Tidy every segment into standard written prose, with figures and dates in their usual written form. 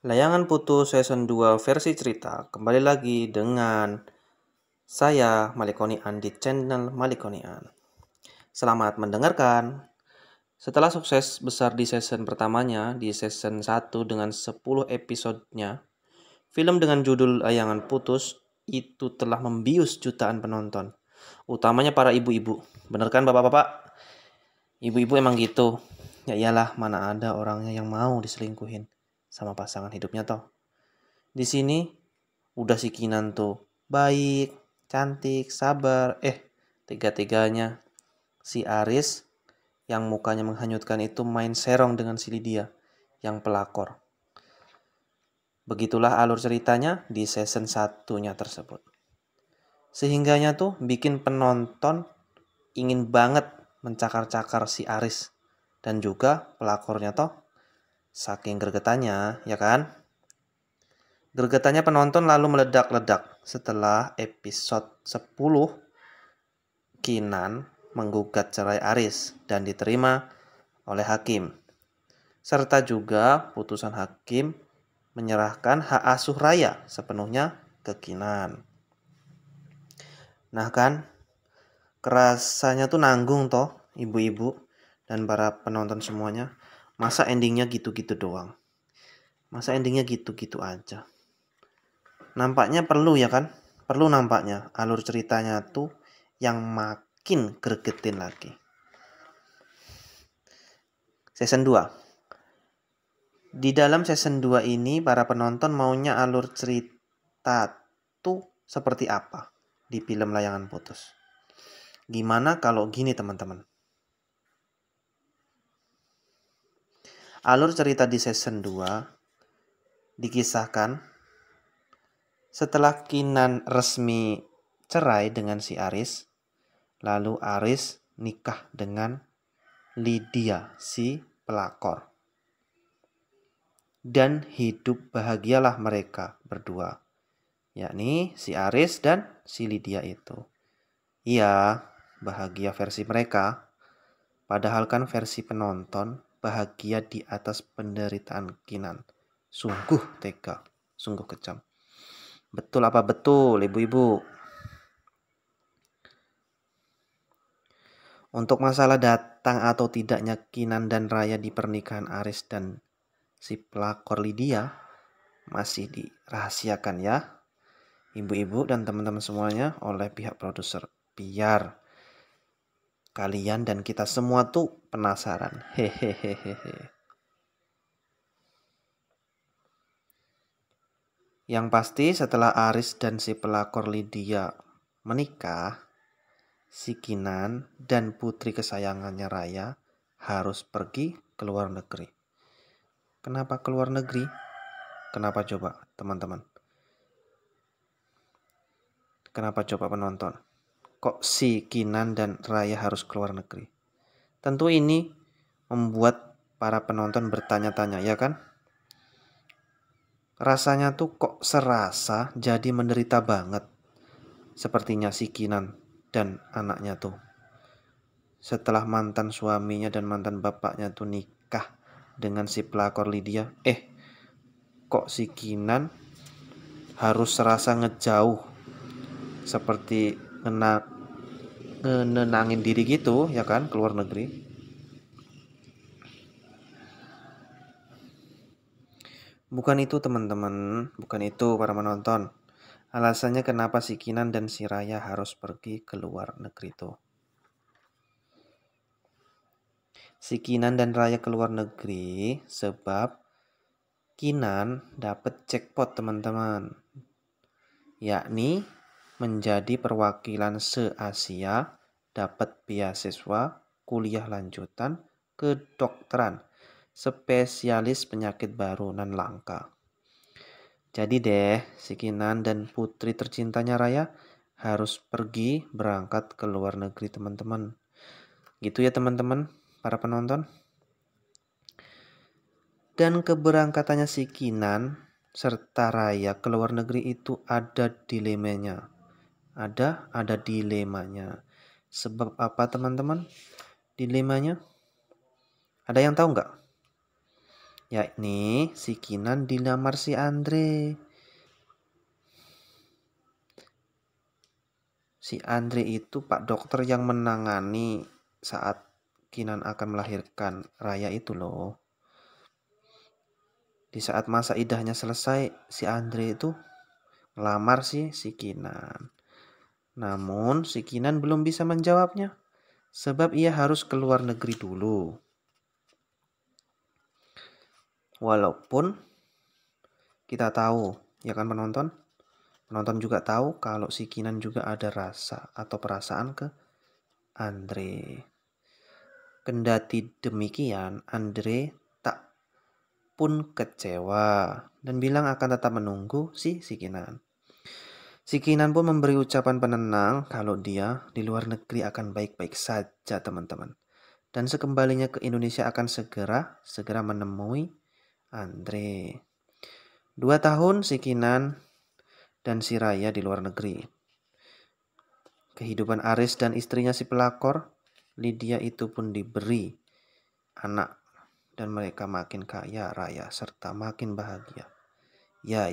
Layangan Putus Season 2 versi cerita kembali lagi dengan saya Malikonian di channel Malikonian. Selamat mendengarkan. Setelah sukses besar di season pertamanya, di season 1 dengan 10 episodenya, film dengan judul Layangan Putus itu telah membius jutaan penonton, utamanya para ibu-ibu. Bener kan bapak-bapak? Ibu-ibu emang gitu. Ya iyalah, mana ada orangnya yang mau diselingkuhin sama pasangan hidupnya toh. Di sini udah si Kinan tuh baik, cantik, sabar. Tiga-tiganya si Aris yang mukanya menghanyutkan itu main serong dengan si Lydia yang pelakor. Begitulah alur ceritanya di season satunya tersebut. Sehingganya tuh bikin penonton ingin banget mencakar-cakar si Aris dan juga pelakornya toh saking gregetannya, ya kan? Gregetannya penonton lalu meledak-ledak setelah episode 10 Kinan menggugat cerai Aris dan diterima oleh hakim. Serta juga putusan hakim menyerahkan hak asuh Raya sepenuhnya ke Kinan. Nah kan, kerasanya tuh nanggung toh ibu-ibu dan para penonton semuanya. Masa endingnya gitu-gitu doang? Masa endingnya gitu-gitu aja? Nampaknya perlu ya kan? Perlu nampaknya alur ceritanya tuh yang makin gregetin lagi. Season 2. Di dalam season 2 ini para penonton maunya alur cerita tuh seperti apa di film Layangan Putus. Gimana kalau gini teman-teman? Alur cerita di season 2 dikisahkan setelah Kinan resmi cerai dengan si Aris, lalu Aris nikah dengan Lydia si pelakor. Dan hidup bahagialah mereka berdua, yakni si Aris dan si Lydia itu. Iya, bahagia versi mereka, padahal kan versi penonton bahagia di atas penderitaan Kinan. Sungguh tega, sungguh kejam. Betul apa betul, ibu-ibu? Untuk masalah datang atau tidaknya Kinan dan Raya di pernikahan Aris dan si pelakor Lydia masih dirahasiakan ya, ibu-ibu dan teman-teman semuanya oleh pihak produser. Biar kalian dan kita semua tuh penasaran. Hehehehe. Yang pasti setelah Aris dan si pelakor Lydia menikah, si Kinan dan putri kesayangannya Raya harus pergi ke luar negeri. Kenapa ke luar negeri? Kenapa coba teman-teman? Kenapa coba penonton? Kok si Kinan dan Raya harus ke luar negeri? Tentu ini membuat para penonton bertanya-tanya, ya kan? Rasanya tuh kok serasa jadi menderita banget. Sepertinya si Kinan dan anaknya tuh. Setelah mantan suaminya dan mantan bapaknya tuh nikah dengan si pelakor Lydia. Kok si Kinan harus serasa ngejauh. Seperti ngenenangin diri gitu, ya kan, ke luar negeri. Bukan itu teman-teman, bukan itu para penonton. Alasannya kenapa si Kinan dan si Raya harus pergi ke luar negeri tuh. Si Kinan dan Raya ke luar negeri sebab Kinan dapat jackpot teman-teman. Yakni menjadi perwakilan se-Asia dapat beasiswa kuliah lanjutan kedokteran spesialis penyakit baru nan langka. Jadi deh, si Kinan dan putri tercintanya Raya harus pergi berangkat ke luar negeri teman-teman. Gitu ya teman-teman, para penonton. Dan keberangkatannya si Kinan serta Raya ke luar negeri itu ada dilemanya. Ada dilemanya. Sebab apa teman-teman? Dilemanya? Ada yang tahu nggak? yakni si Kinan dilamar si Andre. Si Andre itu Pak Dokter yang menangani saat Kinan akan melahirkan Raya itu loh. Di saat masa idahnya selesai, si Andre itu ngelamar si Kinan. Namun si Kinan belum bisa menjawabnya, sebab ia harus keluar negeri dulu. Walaupun kita tahu, ya kan penonton? Penonton juga tahu kalau si Kinan juga ada rasa atau perasaan ke Andre. Kendati demikian, Andre tak pun kecewa dan bilang akan tetap menunggu si Kinan. Si Kinan pun memberi ucapan penenang kalau dia di luar negeri akan baik-baik saja, teman-teman. Dan sekembalinya ke Indonesia akan segera menemui Andre. 2 tahun si Kinan dan si Raya di luar negeri. Kehidupan Aris dan istrinya si pelakor, Lydia itu pun diberi anak dan mereka makin kaya raya serta makin bahagia. Ya.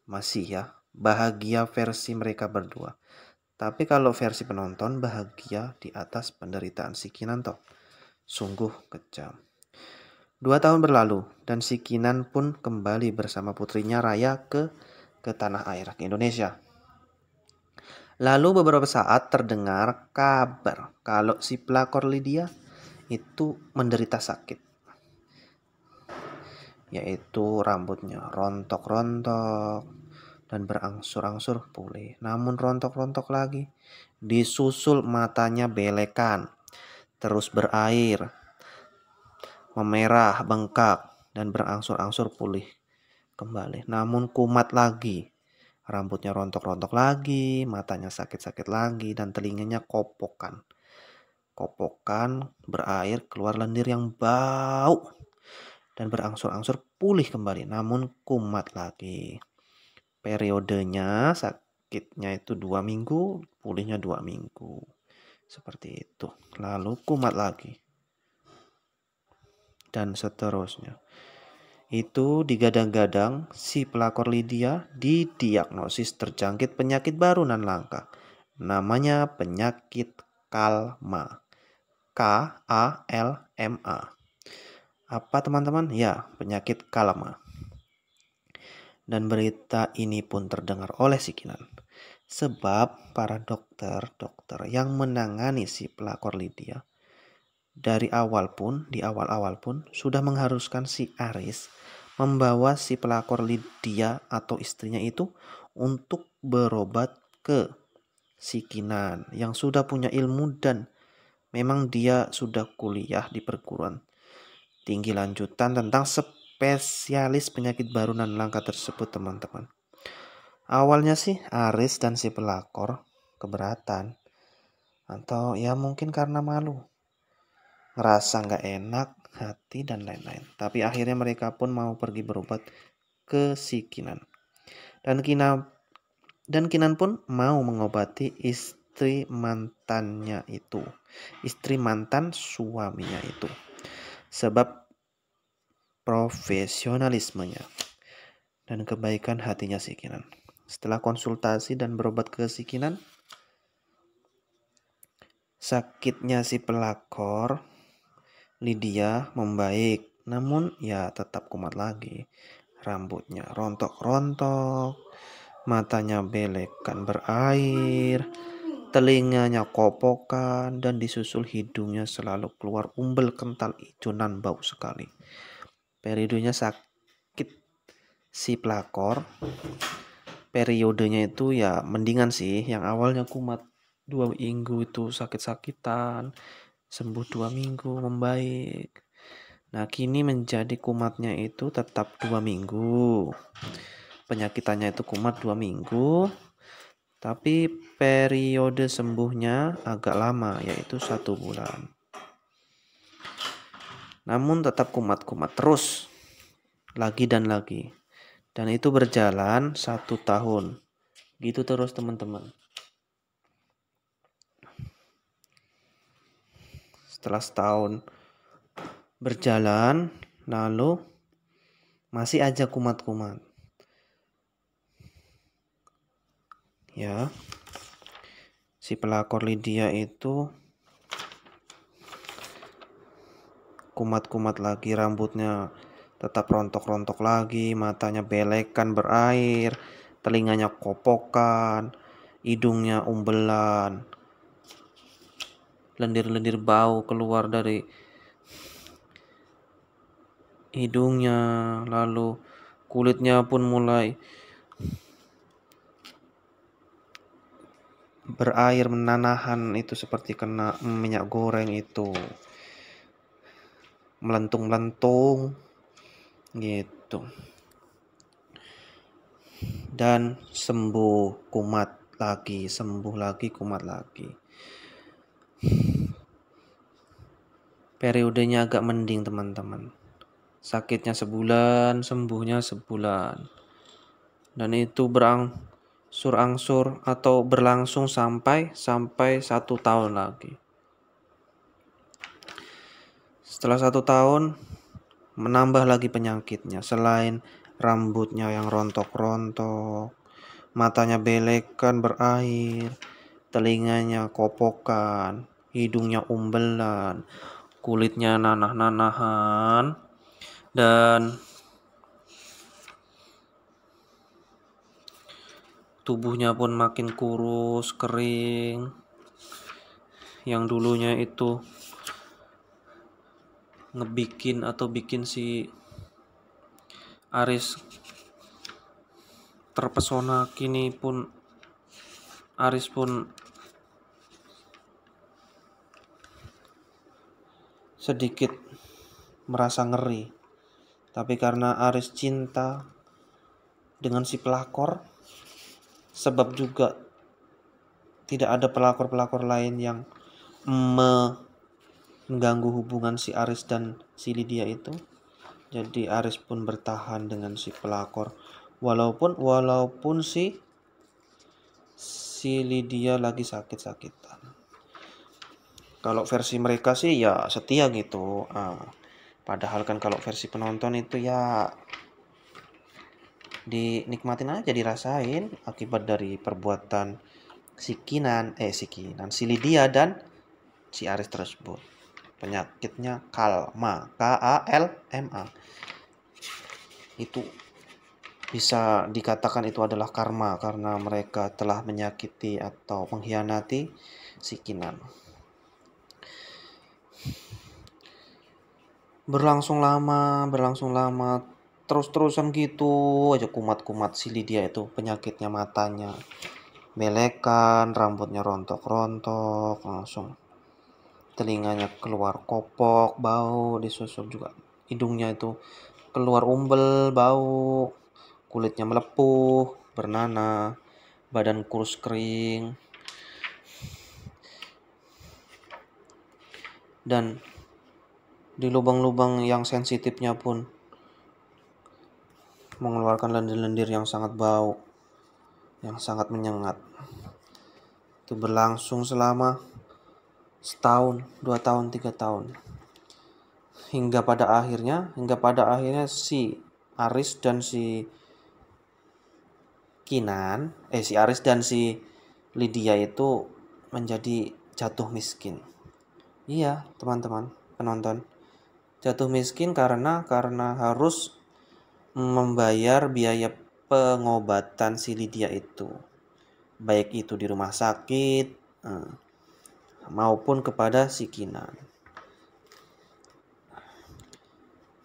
Masih ya, bahagia versi mereka berdua. Tapi kalau versi penonton bahagia di atas penderitaan si Kinan toh. Sungguh kejam. 2 tahun berlalu dan si Kinan pun kembali bersama putrinya Raya ke tanah air, ke Indonesia. Lalu beberapa saat terdengar kabar kalau si pelakor Lydia itu menderita sakit. Yaitu rambutnya rontok-rontok dan berangsur-angsur pulih. Namun rontok-rontok lagi. Disusul matanya belekan, terus berair, memerah, bengkak, dan berangsur-angsur pulih kembali. Namun kumat lagi. Rambutnya rontok-rontok lagi, matanya sakit-sakit lagi, dan telinganya kopokan. Kopokan, berair, keluar lendir yang bau. Dan berangsur-angsur pulih kembali, namun kumat lagi. Periodenya sakitnya itu 2 minggu, pulihnya 2 minggu. Seperti itu. Lalu kumat lagi. Dan seterusnya. Itu digadang-gadang si pelakor Lydia didiagnosis terjangkit penyakit baru nan langka. Namanya penyakit Kalma. KALMA. Apa teman-teman? Ya, penyakit Kalma. Dan berita ini pun terdengar oleh si Kinan. Sebab para dokter yang menangani si pelakor Lydia di awal pun sudah mengharuskan si Aris membawa si pelakor Lydia atau istrinya itu untuk berobat ke si Kinan yang sudah punya ilmu dan memang dia sudah kuliah di perguruan tinggi lanjutan tentang spesialis penyakit baru nan langka tersebut, teman-teman. Awalnya sih Aris dan si pelakor keberatan, atau ya mungkin karena malu, ngerasa nggak enak hati dan lain-lain. Tapi akhirnya mereka pun mau pergi berobat ke si Kinan. Dan Kinan pun mau mengobati istri mantannya itu, istri mantan suaminya itu, sebab profesionalismenya dan kebaikan hatinya si Kinan. Setelah konsultasi dan berobat ke si Kinan, sakitnya si pelakor Lydia membaik, namun ya tetap kumat lagi. Rambutnya rontok-rontok, matanya belekan berair, telinganya kopokan, dan disusul hidungnya selalu keluar umbel kental hijau nan bau sekali. Periodenya sakit si pelakor, periodenya itu ya mendingan sih. Yang awalnya kumat 2 minggu itu sakit-sakitan, sembuh 2 minggu membaik. Nah kini menjadi kumatnya itu tetap 2 minggu. Penyakitannya itu kumat 2 minggu, tapi periode sembuhnya agak lama, yaitu 1 bulan. Namun tetap kumat-kumat terus, lagi dan lagi. Dan itu berjalan 1 tahun. Gitu terus teman-teman. Setelah setahun berjalan, lalu masih aja kumat-kumat. Ya, si pelakor Lydia itu kumat-kumat lagi, rambutnya tetap rontok-rontok lagi, matanya belekan berair, telinganya kopokan, hidungnya umbelan, lendir-lendir bau keluar dari hidungnya, lalu kulitnya pun mulai berair, menanahan, itu seperti kena minyak goreng itu, melentung-melentung gitu. Dan sembuh, kumat lagi, sembuh lagi, kumat lagi. Periodenya agak mending teman-teman. Sakitnya sebulan, sembuhnya sebulan. Dan itu berangsur-angsur atau berlangsung sampai 1 tahun lagi. Setelah 1 tahun, menambah lagi penyakitnya. Selain rambutnya yang rontok-rontok, matanya belekan berair, telinganya kopokan, hidungnya umbelan, kulitnya nanah-nanahan, dan tubuhnya pun makin kurus, kering. Yang dulunya itu bikin si Aris terpesona, kini pun Aris pun sedikit merasa ngeri. Tapi karena Aris cinta dengan si pelakor, sebab juga tidak ada pelakor-pelakor lain yang mengganggu hubungan si Aris dan si Lydia itu. Jadi Aris pun bertahan dengan si pelakor, walaupun si Lydia lagi sakit-sakitan. Kalau versi mereka sih ya setia gitu. Padahal kan kalau versi penonton itu ya dinikmatin aja, dirasain akibat dari perbuatan si Lydia dan si Aris tersebut. Penyakitnya kalma, KALMA. Itu bisa dikatakan itu adalah karma karena mereka telah menyakiti atau mengkhianati si Kinan. Berlangsung lama, terus-terusan gitu aja kumat-kumat si Lydia itu, penyakitnya matanya belekan, rambutnya rontok-rontok, langsung telinganya keluar kopok, bau, disusuk juga hidungnya itu keluar umbel, bau, kulitnya melepuh, bernanah, badan kurus kering, dan di lubang-lubang yang sensitifnya pun mengeluarkan lendir-lendir yang sangat bau, yang sangat menyengat. Itu berlangsung selama 1 tahun, 2 tahun, 3 tahun. Hingga pada akhirnya si Aris dan si Aris dan si Lydia itu menjadi jatuh miskin. Iya, teman-teman penonton. Jatuh miskin karena harus membayar biaya pengobatan si Lydia itu. Baik itu di rumah sakit maupun kepada si Kinan.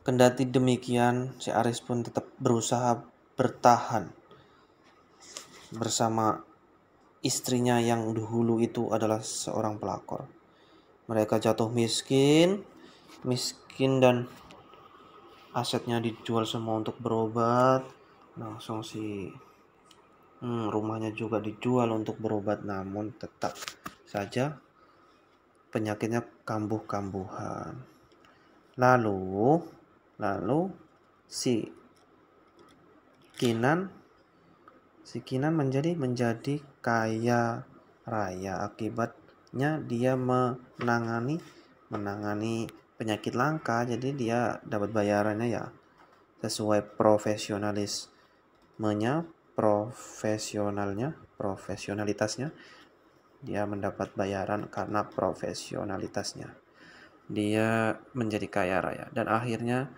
Kendati demikian, si Aris pun tetap berusaha bertahan bersama istrinya yang dahulu itu adalah seorang pelakor. Mereka jatuh miskin dan asetnya dijual semua untuk berobat. Langsung si rumahnya juga dijual untuk berobat, namun tetap saja penyakitnya kambuh-kambuhan. Lalu si Kinan menjadi kaya raya, akibatnya dia menangani penyakit langka, jadi dia dapat bayarannya ya sesuai profesionalitasnya. Dia mendapat bayaran karena profesionalitasnya. Dia menjadi kaya raya dan akhirnya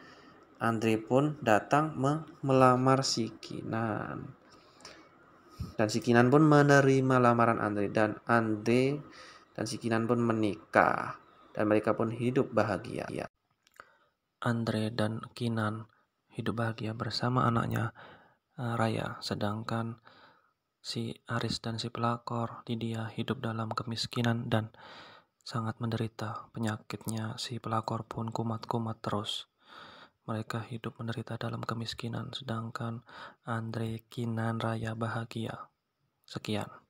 Andre pun datang melamar si Kinan. Dan si Kinan pun menerima lamaran Andre dan si Kinan pun menikah dan mereka pun hidup bahagia. Andre dan Kinan hidup bahagia bersama anaknya Raya, sedangkan si Aris dan si pelakor Lydia hidup dalam kemiskinan dan sangat menderita. Penyakitnya si pelakor pun kumat-kumat terus. Mereka hidup menderita dalam kemiskinan, sedangkan Andre, Kinan, Raya bahagia. Sekian.